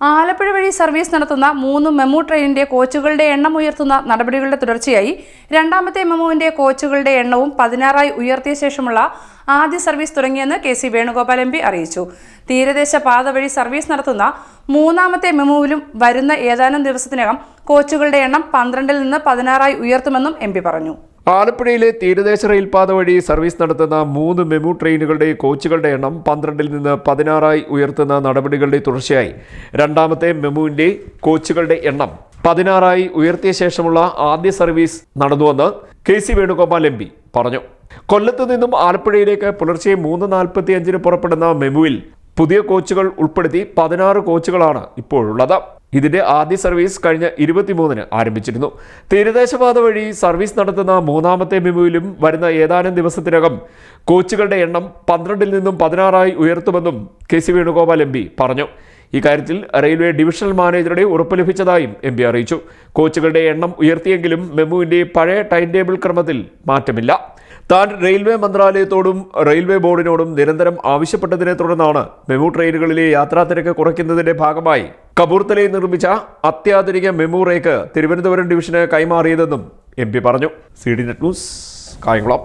ആലപ്പുഴ വഴി സർവീസ് നടത്തുന്ന 3 മെമു ട്രെയിനിന്റെ കോച്ചുകളുടെ എണ്ണം ഉയർത്തുന്ന നടപടികളുടെ തുടർച്ചയായി രണ്ടാമത്തെ മെമുവിന്റെ കോച്ചുകളുടെ എണ്ണവും 16ആയി ഉയർത്തിയ ശേഷമുള്ള ആദ്യ സർവീസ് തുടങ്ങിയെന്ന് കെ.സി. വേണുഗോപാൽ എം.പി. അറിയിച്ചു. തീരദേശ പാത വഴി സർവീസ് നടത്തുന്ന മൂന്നാമത്തെ മെമുവിലും വരുന്ന ഏതാനും ദിവസത്തിനകം കോച്ചുകളുടെ എണ്ണം 12-ൽ നിന്ന് 16ആയി ഉയർത്തുമെന്നും എം.പി. പറഞ്ഞു. ആലപ്പുഴയിലെ തീരദേശ റെയിൽപാത വഴി സർവീസ് നടത്തുന്ന 3 മെമു ട്രെയിനുകളുടെ കോച്ചുകളുടെ എണ്ണം 12-ൽ നിന്ന് 16ആയി ഉയർത്തുന്ന നടപടികളുടെ തുടർച്ചയായി രണ്ടാമത്തെ മെമുവിന്റെ കോച്ചുകളുടെ എണ്ണം 16ആയി ഉയർത്തിയ ശേഷമുള്ള ആദ്യ സർവീസ് നടന്നുവെന്ന് കെ.സി. വേണുഗോപാൽ എം.പി. പറഞ്ഞു. കൊല്ലത്ത് നിന്നും ആലപ്പുഴയിലേക്ക് പുലർച്ചെ 3:45-ന് പുറപ്പെടുന്ന മെമുവിൽ പുതിയ കോച്ചുകൾ ഉൾപ്പെടുത്തി 16 കോച്ചുകളാണ് ഇപ്പോഴുള്ളത്. ഇതിന്റെ ആദ്യ സർവീസ് കഴിഞ്ഞ 23-ന് ആരംഭിച്ചിരുന്നു. തീരദേശപാത വഴി സർവീസ് നടത്തുന്ന മൂന്നാമത്തെ മെമുവിലും വരുന്ന ഏതാനും ദിവസത്തിനകം കോച്ചുകളുടെ എണ്ണം 12-ൽ നിന്നും 16ആയി ഉയർത്തുമെന്നും കെ.സി. വേണുഗോപാൽ എം.പി. പറഞ്ഞു. ഇക്കാര്യത്തിൽ റെയിൽവേ ഡിവിഷണൽ മാനേജറുടെ ഉറപ്പ് ലഭിച്ചതായും എം.പി. അറിയിച്ചു. കോച്ചുകളുടെ എണ്ണം ഉയർത്തിയെങ്കിലും മെമുവിന്റെ പഴയ ടൈം ടേബിൾ ക്രമത്തിൽ മാറ്റമില്ല. താൻ റെയിൽവേ മന്ത്രാലയത്തോടും റെയിൽവേ ബോർഡിനോടും നിരന്തരം ആവശ്യപ്പെട്ടതിനെ തുടർന്നാണ് മെമു ട്രെയിനുകളിലെ യാത്രാ തിരക്ക് കുറയ്ക്കുന്നതിന്റെ ഭാഗമായി കപൂർത്തലയിൽ നിർമ്മിച്ച അത്യാധുനിക മെമു റേക്ക് തിരുവനന്തപുരം ഡിവിഷന് കൈമാറിയതെന്നും എം.പി. പറഞ്ഞു. CD net news, Kayamkulam.